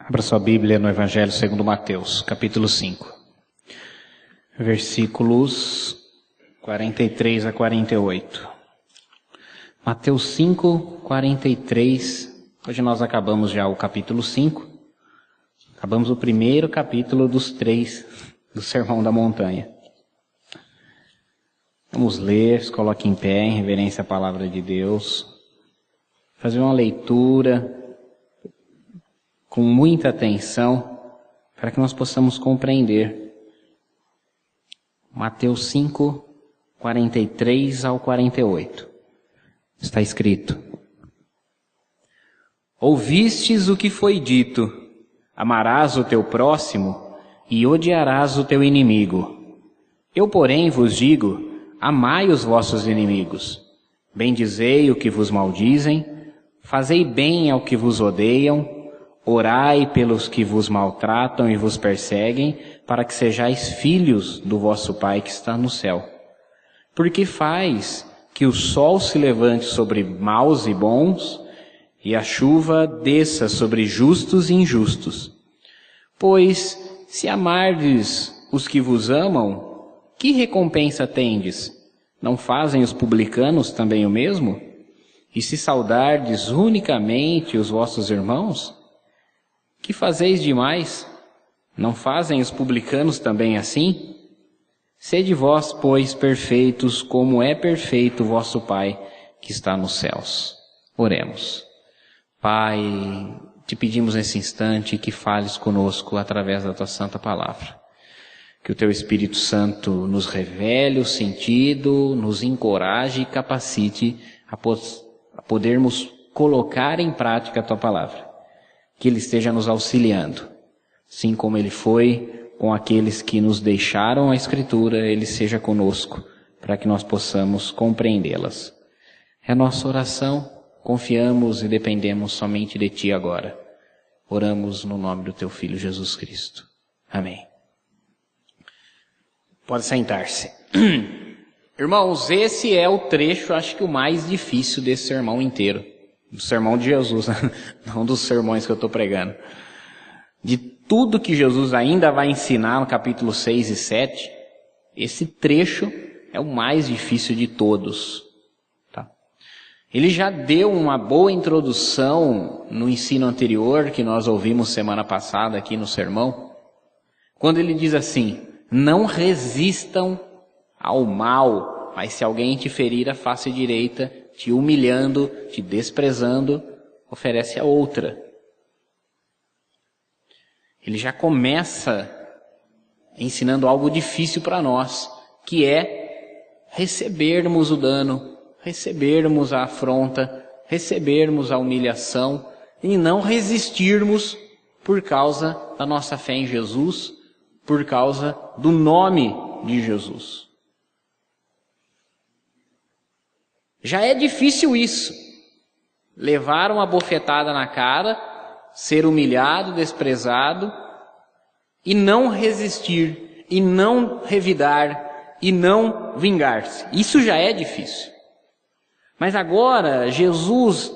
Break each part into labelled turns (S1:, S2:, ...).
S1: Abra sua Bíblia no Evangelho segundo Mateus, capítulo 5, versículos 43 a 48. Mateus 5, 43, hoje nós acabamos já o capítulo 5, acabamos o primeiro capítulo dos 3 do Sermão da Montanha. Vamos ler, se coloque em pé em reverência à palavra de Deus, fazer uma leitura com muita atenção, para que nós possamos compreender. Mateus 5, 43 ao 48. Está escrito: Ouvistes o que foi dito, amarás o teu próximo e odiarás o teu inimigo. Eu, porém, vos digo, amai os vossos inimigos. Bendizei o que vos maldizem, fazei bem ao que vos odeiam, orai pelos que vos maltratam e vos perseguem, para que sejais filhos do vosso Pai que está no céu. Porque faz que o sol se levante sobre maus e bons, e a chuva desça sobre justos e injustos. Pois, se amardes os que vos amam, que recompensa tendes? Não fazem os publicanos também o mesmo? E se saudardes unicamente os vossos irmãos? Que fazeis demais? Não fazem os publicanos também assim? Sede vós, pois, perfeitos, como é perfeito o vosso Pai que está nos céus. Oremos. Pai, te pedimos nesse instante que fales conosco através da tua santa palavra. Que o teu Espírito Santo nos revele o sentido, nos encoraje e capacite a podermos colocar em prática a tua palavra. Que Ele esteja nos auxiliando, assim como Ele foi com aqueles que nos deixaram a Escritura, Ele seja conosco, para que nós possamos compreendê-las. É a nossa oração, confiamos e dependemos somente de Ti agora. Oramos no nome do Teu Filho Jesus Cristo. Amém. Pode sentar-se. Irmãos, esse é o trecho, acho que o mais difícil desse sermão inteiro. Do sermão de Jesus, não dos sermões que eu estou pregando. De tudo que Jesus ainda vai ensinar no capítulo 6 e 7, esse trecho é o mais difícil de todos. Tá? Ele já deu uma boa introdução no ensino anterior, que nós ouvimos semana passada aqui no sermão, quando ele diz assim: não resistam ao mal, mas se alguém te ferir a face direita, te humilhando, te desprezando, oferece a outra. Ele já começa ensinando algo difícil para nós, que é recebermos o dano, recebermos a afronta, recebermos a humilhação e não resistirmos por causa da nossa fé em Jesus, por causa do nome de Jesus. Já é difícil isso, levar uma bofetada na cara, ser humilhado, desprezado, e não resistir, e não revidar, e não vingar-se. Isso já é difícil. Mas agora, Jesus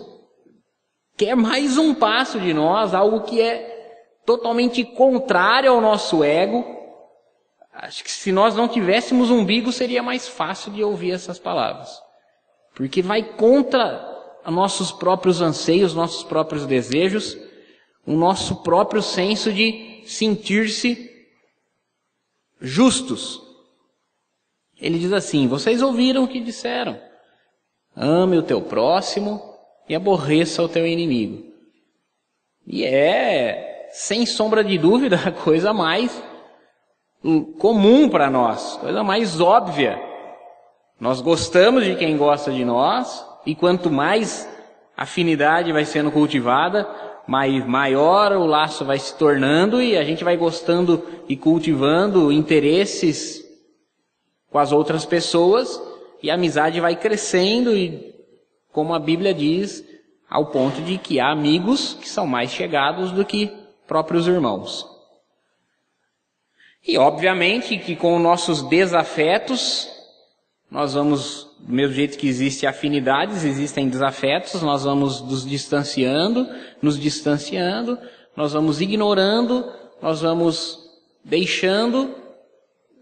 S1: quer mais um passo de nós, algo que é totalmente contrário ao nosso ego. Acho que se nós não tivéssemos umbigo, seria mais fácil de ouvir essas palavras. Porque vai contra nossos próprios anseios, nossos próprios desejos, o nosso próprio senso de sentir-se justos. Ele diz assim: vocês ouviram o que disseram, ame o teu próximo e aborreça o teu inimigo. E é, sem sombra de dúvida, a coisa mais comum para nós, coisa mais óbvia. Nós gostamos de quem gosta de nós, e quanto mais afinidade vai sendo cultivada, maior o laço vai se tornando, e a gente vai gostando e cultivando interesses com as outras pessoas, e a amizade vai crescendo, e como a Bíblia diz, ao ponto de que há amigos que são mais chegados do que próprios irmãos. E obviamente que com nossos desafetos, nós vamos, do mesmo jeito que existem afinidades, existem desafetos, nós vamos nos distanciando, nós vamos ignorando, nós vamos deixando,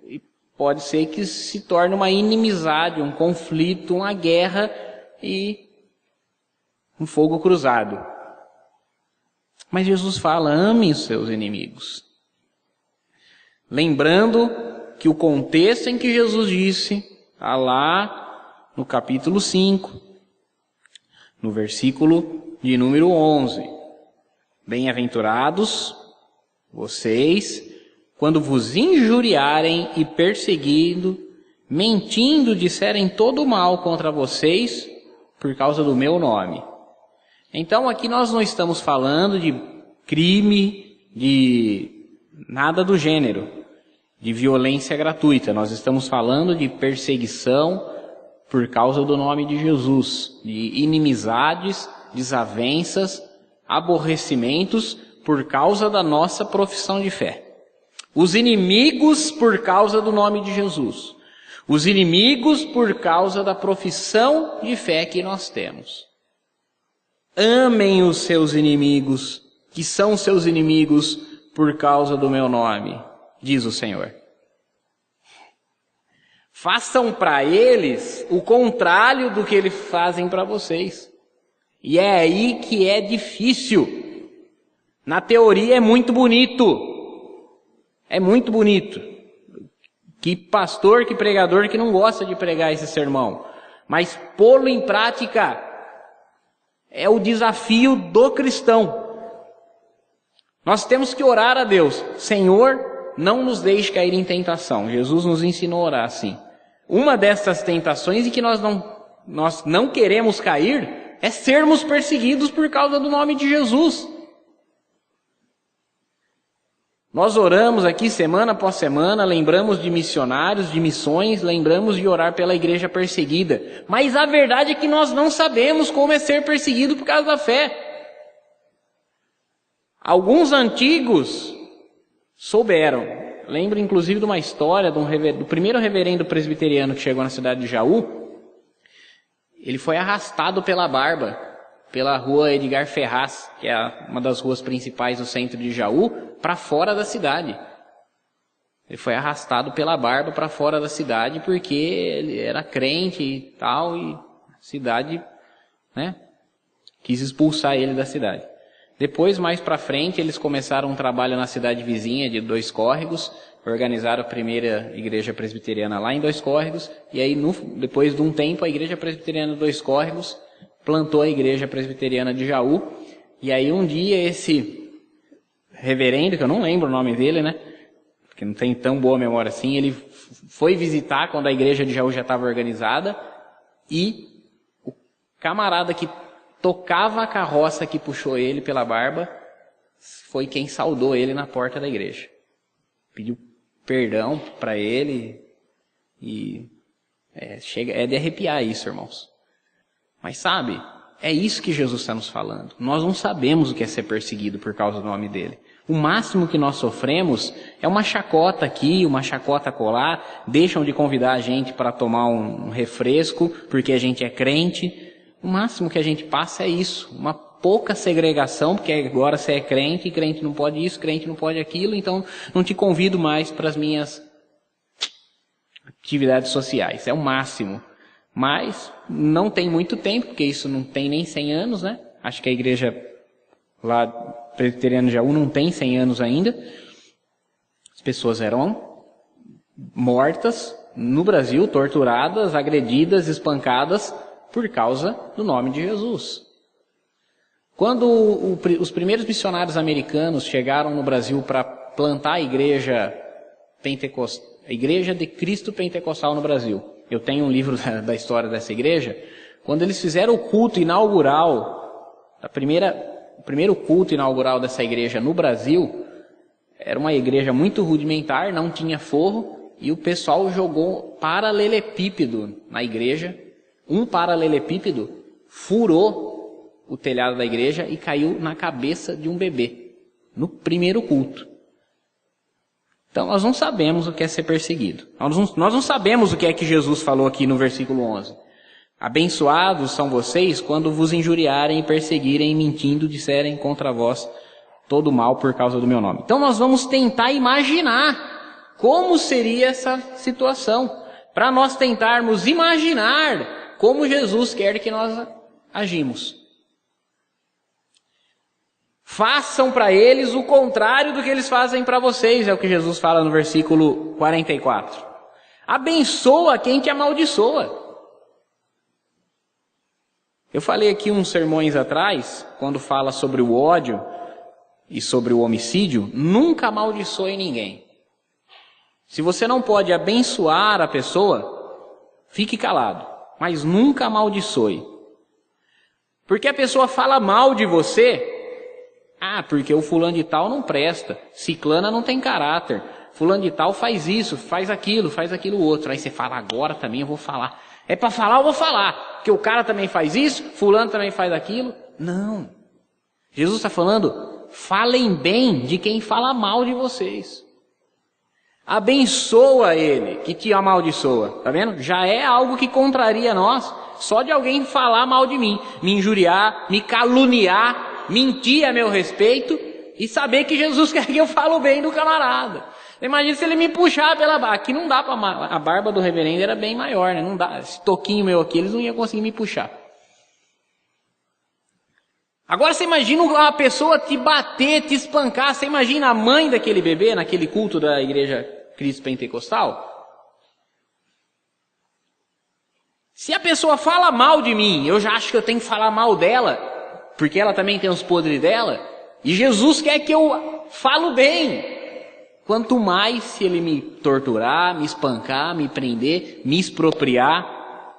S1: e pode ser que se torne uma inimizade, um conflito, uma guerra e um fogo cruzado. Mas Jesus fala, ame os seus inimigos. Lembrando que o contexto em que Jesus disse, está lá no capítulo 5, no versículo de número 11. Bem-aventurados vocês, quando vos injuriarem e perseguindo, mentindo, disserem todo o mal contra vocês, por causa do meu nome. Então aqui nós não estamos falando de crime, de nada do gênero, de violência gratuita. Nós estamos falando de perseguição por causa do nome de Jesus, de inimizades, desavenças, aborrecimentos por causa da nossa profissão de fé. Os inimigos por causa do nome de Jesus. Os inimigos por causa da profissão de fé que nós temos. Amem os seus inimigos, que são seus inimigos por causa do meu nome, diz o Senhor. Façam para eles o contrário do que eles fazem para vocês. E é aí que é difícil. Na teoria é muito bonito. É muito bonito. Que pastor, que pregador que não gosta de pregar esse sermão. Mas pô-lo em prática é o desafio do cristão. Nós temos que orar a Deus. Senhor, não nos deixe cair em tentação. Jesus nos ensinou a orar assim. Uma dessas tentações em que nós não queremos cair é sermos perseguidos por causa do nome de Jesus. Nós oramos aqui semana após semana, lembramos de missionários, de missões, lembramos de orar pela igreja perseguida. Mas a verdade é que nós não sabemos como é ser perseguido por causa da fé. Alguns antigos souberam. Lembro inclusive de uma história do primeiro reverendo presbiteriano que chegou na cidade de Jaú. Ele foi arrastado pela barba, pela rua Edgar Ferraz, que é uma das ruas principais do centro de Jaú, para fora da cidade. Ele foi arrastado pela barba para fora da cidade porque ele era crente e tal, e a cidade, quis expulsar ele da cidade. Depois, mais para frente, eles começaram um trabalho na cidade vizinha de Dois Córregos, organizaram a primeira igreja presbiteriana lá em Dois Córregos, e aí depois de um tempo a igreja presbiteriana de Dois Córregos plantou a igreja presbiteriana de Jaú, e aí um dia esse reverendo, que eu não lembro o nome dele, porque não tem tão boa memória assim, ele foi visitar quando a igreja de Jaú já estava organizada, e o camarada que tocava a carroça que puxou ele pela barba foi quem saudou ele na porta da igreja. Pediu perdão para ele, e é de arrepiar isso, irmãos. Mas sabe, é isso que Jesus está nos falando. Nós não sabemos o que é ser perseguido por causa do nome dele. O máximo que nós sofremos é uma chacota aqui, uma chacota acolá, deixam de convidar a gente para tomar um refresco porque a gente é crente. O máximo que a gente passa é isso, uma pouca segregação, porque agora você é crente, e crente não pode isso, crente não pode aquilo, então não te convido mais para as minhas atividades sociais. É o máximo. Mas não tem muito tempo, porque isso não tem nem 100 anos, Acho que a igreja lá presbiteriana de Jaú não tem 100 anos ainda. As pessoas eram mortas no Brasil, torturadas, agredidas, espancadas por causa do nome de Jesus. Quando os primeiros missionários americanos chegaram no Brasil para plantar a igreja de Cristo Pentecostal no Brasil, eu tenho um livro da história dessa igreja. Quando eles fizeram o culto inaugural, o primeiro culto inaugural dessa igreja no Brasil, era uma igreja muito rudimentar, não tinha forro, e o pessoal jogou paralelepípedo na igreja. Um paralelepípedo furou o telhado da igreja e caiu na cabeça de um bebê, no primeiro culto. Então nós não sabemos o que é ser perseguido. Nós não sabemos o que é que Jesus falou aqui no versículo 11. Abençoados são vocês quando vos injuriarem e perseguirem, mentindo, disserem contra vós todo mal por causa do meu nome. Então nós vamos tentar imaginar como seria essa situação, para nós tentarmos imaginar como Jesus quer que nós agimos. Façam para eles o contrário do que eles fazem para vocês, é o que Jesus fala no versículo 44. Abençoa quem te amaldiçoa. Eu falei aqui uns sermões atrás, quando fala sobre o ódio e sobre o homicídio, nunca amaldiçoe ninguém. Se você não pode abençoar a pessoa, fique calado, mas nunca amaldiçoe. Porque a pessoa fala mal de você, porque o fulano de tal não presta, ciclana não tem caráter, fulano de tal faz isso, faz aquilo outro. Aí você fala, agora também eu vou falar. É para falar, eu vou falar. Porque o cara também faz isso, fulano também faz aquilo. Não. Jesus está falando, falem bem de quem fala mal de vocês. Abençoa ele que te amaldiçoa. Tá vendo? Já é algo que contraria nós. Só de alguém falar mal de mim, me injuriar, me caluniar, mentir a meu respeito e saber que Jesus quer que eu falo bem do camarada. Imagina se ele me puxar pela barba. Aqui não dá para... A barba do reverendo era bem maior, né? Não dá. Esse toquinho meu aqui, eles não iam conseguir me puxar. Agora você imagina uma pessoa te bater, te espancar. Você imagina a mãe daquele bebê naquele culto da igreja Cristo Pentecostal? Se a pessoa fala mal de mim, eu já acho que eu tenho que falar mal dela, porque ela também tem os podres dela, e Jesus quer que eu falo bem. Quanto mais se ele me torturar, me espancar, me prender, me expropriar,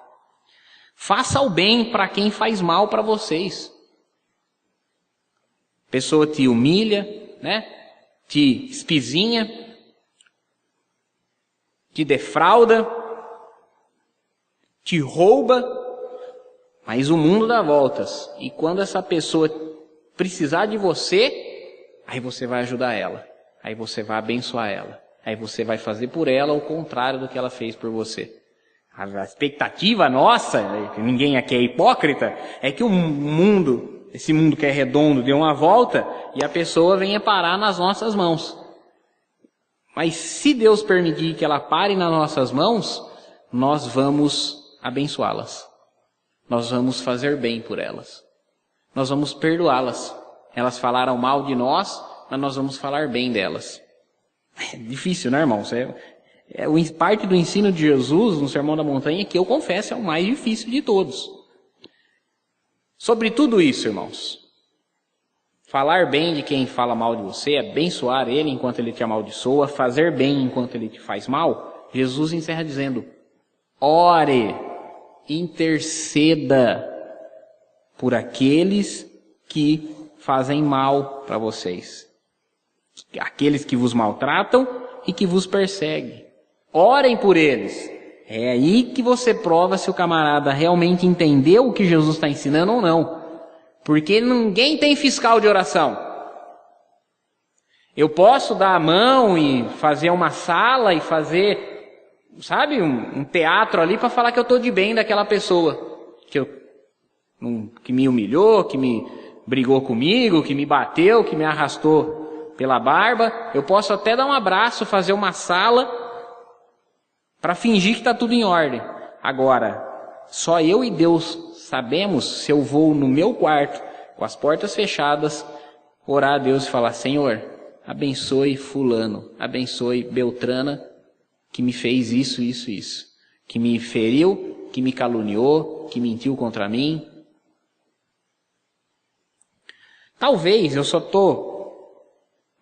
S1: faça o bem para quem faz mal para vocês. A pessoa te humilha, né? Te espizinha, te defrauda, te rouba, mas o mundo dá voltas. E quando essa pessoa precisar de você, aí você vai ajudar ela. Aí você vai abençoar ela. Aí você vai fazer por ela o contrário do que ela fez por você. A expectativa nossa, ninguém aqui é hipócrita, é que o mundo, esse mundo que é redondo, dê uma volta e a pessoa venha parar nas nossas mãos. Mas se Deus permitir que ela pare nas nossas mãos, nós vamos abençoá-las. Nós vamos fazer bem por elas. Nós vamos perdoá-las. Elas falaram mal de nós, mas nós vamos falar bem delas. É difícil, né, irmãos? Parte do ensino de Jesus no Sermão da Montanha, que eu confesso é o mais difícil de todos. Sobre tudo isso, irmãos, falar bem de quem fala mal de você, abençoar ele enquanto ele te amaldiçoa, fazer bem enquanto ele te faz mal, Jesus encerra dizendo, ore, interceda por aqueles que fazem mal para vocês. Aqueles que vos maltratam e que vos perseguem. Orem por eles. É aí que você prova se o camarada realmente entendeu o que Jesus está ensinando ou não. Porque ninguém tem fiscal de oração. Eu posso dar a mão e fazer uma sala e fazer, sabe, um teatro ali para falar que eu estou de bem daquela pessoa. Que me humilhou, que me brigou comigo, que me bateu, que me arrastou pela barba. Eu posso até dar um abraço, fazer uma sala para fingir que está tudo em ordem. Agora, só eu e Deus sabemos se eu vou no meu quarto, com as portas fechadas, orar a Deus e falar, Senhor, abençoe fulano, abençoe Beltrana, que me fez isso, isso, isso. Que me feriu, que me caluniou, que mentiu contra mim. Talvez, eu só estou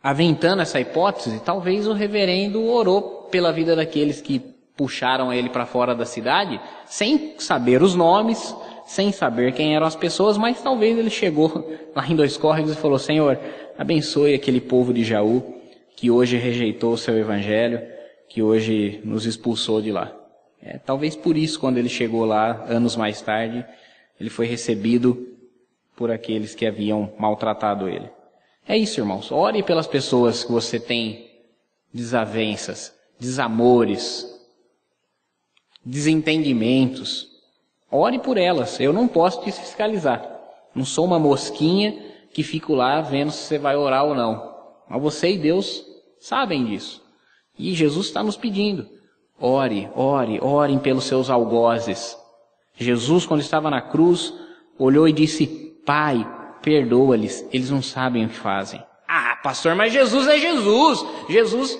S1: aventando essa hipótese, talvez o reverendo orou pela vida daqueles que puxaram ele para fora da cidade, sem saber os nomes, sem saber quem eram as pessoas, mas talvez ele chegou lá em Dois Córregos e falou, Senhor, abençoe aquele povo de Jaú, que hoje rejeitou o seu evangelho, que hoje nos expulsou de lá. Talvez por isso, quando ele chegou lá, anos mais tarde, ele foi recebido por aqueles que haviam maltratado ele. É isso, irmãos. Ore pelas pessoas que você tem desavenças, desamores, desentendimentos. Ore por elas. Eu não posso te fiscalizar. Não sou uma mosquinha que fico lá vendo se você vai orar ou não. Mas você e Deus sabem disso. E Jesus está nos pedindo, orem pelos seus algozes. Jesus, quando estava na cruz, olhou e disse, Pai, perdoa-lhes, eles não sabem o que fazem. Ah, pastor, mas Jesus é Jesus.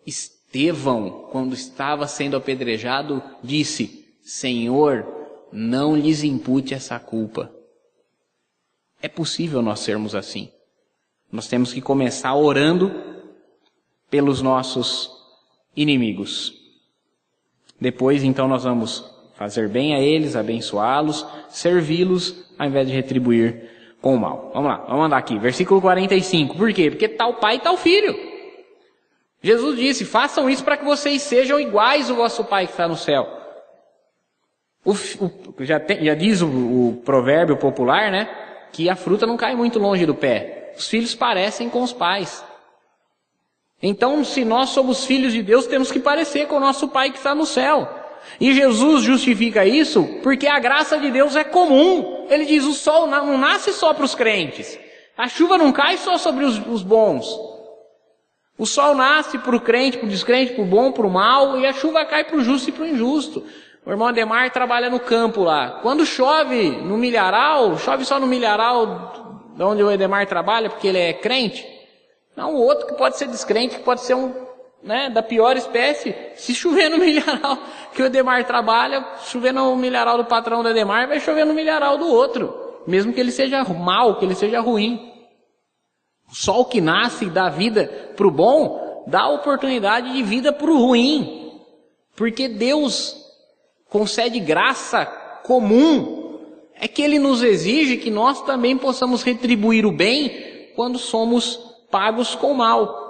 S1: Estevão, quando estava sendo apedrejado, disse, Senhor, não lhes impute essa culpa. É possível nós sermos assim. Nós temos que começar orando pelos nossos inimigos. Depois, então, nós vamos fazer bem a eles, abençoá-los, servi-los, ao invés de retribuir com o mal. Vamos lá, vamos andar aqui. Versículo 45. Por quê? Porque tal pai, tal filho. Jesus disse, façam isso para que vocês sejam iguais ao vosso Pai que está no céu. Já diz o provérbio popular, né? Que a fruta não cai muito longe do pé. Os filhos parecem com os pais. Então, se nós somos filhos de Deus, temos que parecer com o nosso Pai que está no céu. E Jesus justifica isso porque a graça de Deus é comum. Ele diz, o sol não nasce só para os crentes. A chuva não cai só sobre os bons. O sol nasce para o crente, para o descrente, para o bom, para o mal, e a chuva cai para o justo e para o injusto. O irmão Ademar trabalha no campo lá. Quando chove no milharal, chove só no milharal de onde o Ademar trabalha, porque ele é crente. Não, o outro que pode ser descrente, que pode ser da pior espécie. Se chover no milharal que o Ademar trabalha, chover no milharal do patrão do Ademar, vai chover no milharal do outro. Mesmo que ele seja mau, que ele seja ruim. O sol que nasce e dá vida para o bom, dá oportunidade de vida para o ruim. Porque Deus concede graça comum. É que Ele nos exige que nós também possamos retribuir o bem quando somos pagos com o mal.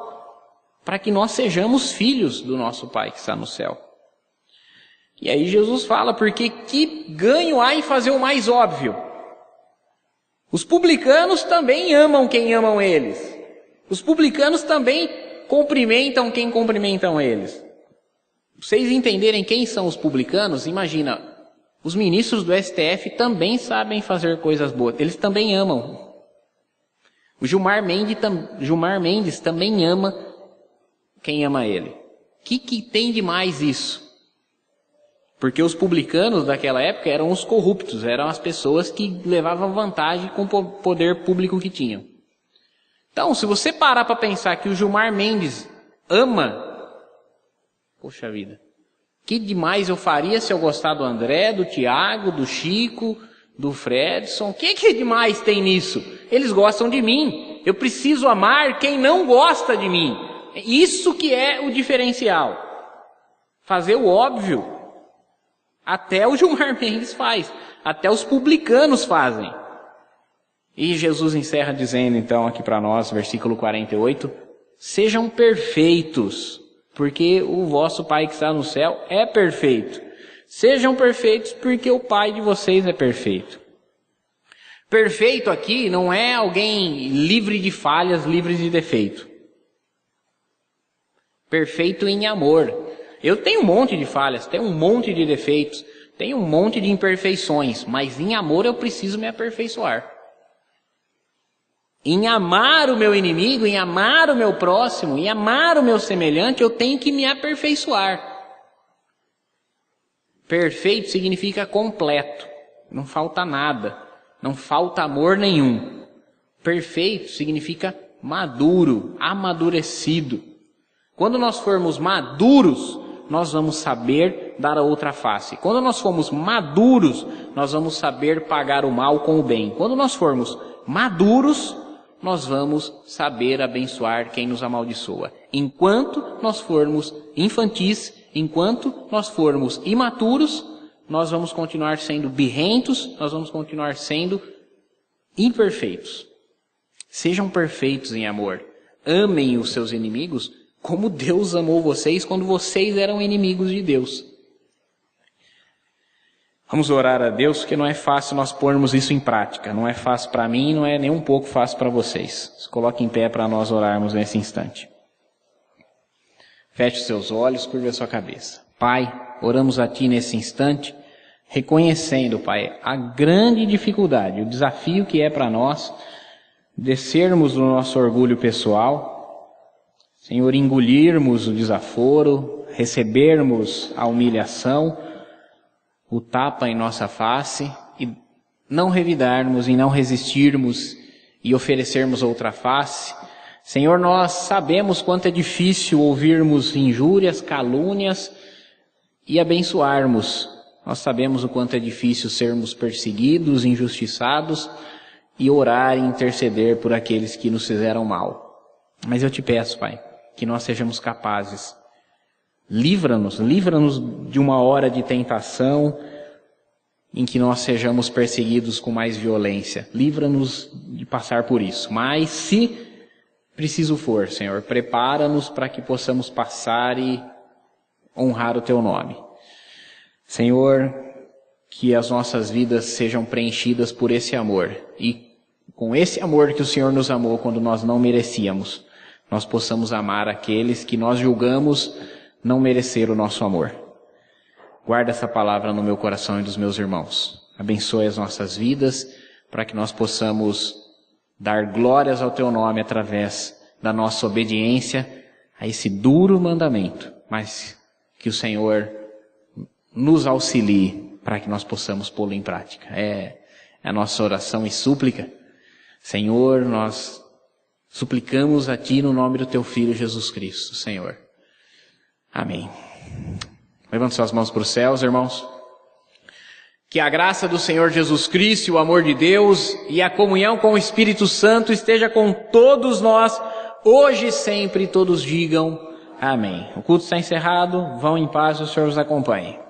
S1: Para que nós sejamos filhos do nosso Pai que está no céu. E aí Jesus fala, porque que ganho há em fazer o mais óbvio? Os publicanos também amam quem amam eles. Os publicanos também cumprimentam quem cumprimentam eles. Vocês entenderem quem são os publicanos, imagina, os ministros do STF também sabem fazer coisas boas. Eles também amam. O Gilmar Mendes também ama quem ama ele. O que tem de mais isso? Porque os publicanos daquela época eram os corruptos, eram as pessoas que levavam vantagem com o poder público que tinham. Então, se você parar para pensar que o Gilmar Mendes ama, poxa vida, que demais eu faria se eu gostar do André, do Tiago, do Chico, do Fredson? O que demais tem nisso? Eles gostam de mim, eu preciso amar quem não gosta de mim. Isso que é o diferencial. Fazer o óbvio. Até o Gilmar Mendes faz. Até os publicanos fazem. E Jesus encerra dizendo então aqui para nós, versículo 48, sejam perfeitos, porque o vosso Pai que está no céu é perfeito. Sejam perfeitos porque o Pai de vocês é perfeito. Perfeito aqui não é alguém livre de falhas, livre de defeito. Perfeito em amor. Eu tenho um monte de falhas, tenho um monte de defeitos, tenho um monte de imperfeições, mas em amor eu preciso me aperfeiçoar. Em amar o meu inimigo, em amar o meu próximo, em amar o meu semelhante, eu tenho que me aperfeiçoar. Perfeito significa completo, não falta nada, não falta amor nenhum. Perfeito significa maduro, amadurecido. Quando nós formos maduros, nós vamos saber dar a outra face. Quando nós formos maduros, nós vamos saber pagar o mal com o bem. Quando nós formos maduros, nós vamos saber abençoar quem nos amaldiçoa. Enquanto nós formos infantis, enquanto nós formos imaturos, nós vamos continuar sendo birrentos, nós vamos continuar sendo imperfeitos. Sejam perfeitos em amor. Amem os seus inimigos como Deus amou vocês quando vocês eram inimigos de Deus. Vamos orar a Deus, porque não é fácil nós pormos isso em prática. Não é fácil para mim, não é nem um pouco fácil para vocês. Se coloque em pé para nós orarmos nesse instante. Feche seus olhos, curva a sua cabeça. Pai, oramos a Ti nesse instante, reconhecendo, Pai, a grande dificuldade, o desafio que é para nós descermos do nosso orgulho pessoal, Senhor, engolirmos o desaforo, recebermos a humilhação, o tapa em nossa face e não revidarmos e não resistirmos e oferecermos outra face. Senhor, nós sabemos quanto é difícil ouvirmos injúrias, calúnias e abençoarmos. Nós sabemos o quanto é difícil sermos perseguidos, injustiçados e orar e interceder por aqueles que nos fizeram mal. Mas eu te peço, Pai, que nós sejamos capazes. Livra-nos de uma hora de tentação em que nós sejamos perseguidos com mais violência. Livra-nos de passar por isso. Mas se preciso for, Senhor, prepara-nos para que possamos passar e honrar o Teu nome. Senhor, que as nossas vidas sejam preenchidas por esse amor. E com esse amor que o Senhor nos amou quando nós não merecíamos, nós possamos amar aqueles que nós julgamos não merecer o nosso amor. Guarda essa palavra no meu coração e dos meus irmãos. Abençoe as nossas vidas para que nós possamos dar glórias ao Teu nome através da nossa obediência a esse duro mandamento, mas que o Senhor nos auxilie para que nós possamos pô-lo em prática. É a nossa oração e súplica. Senhor, nós suplicamos a Ti no nome do Teu Filho Jesus Cristo, Senhor. Amém. Levante suas mãos para os céus, irmãos. Que a graça do Senhor Jesus Cristo, o amor de Deus e a comunhão com o Espírito Santo esteja com todos nós, hoje e sempre. Todos digam amém. O culto está encerrado. Vão em paz, o Senhor os acompanhe.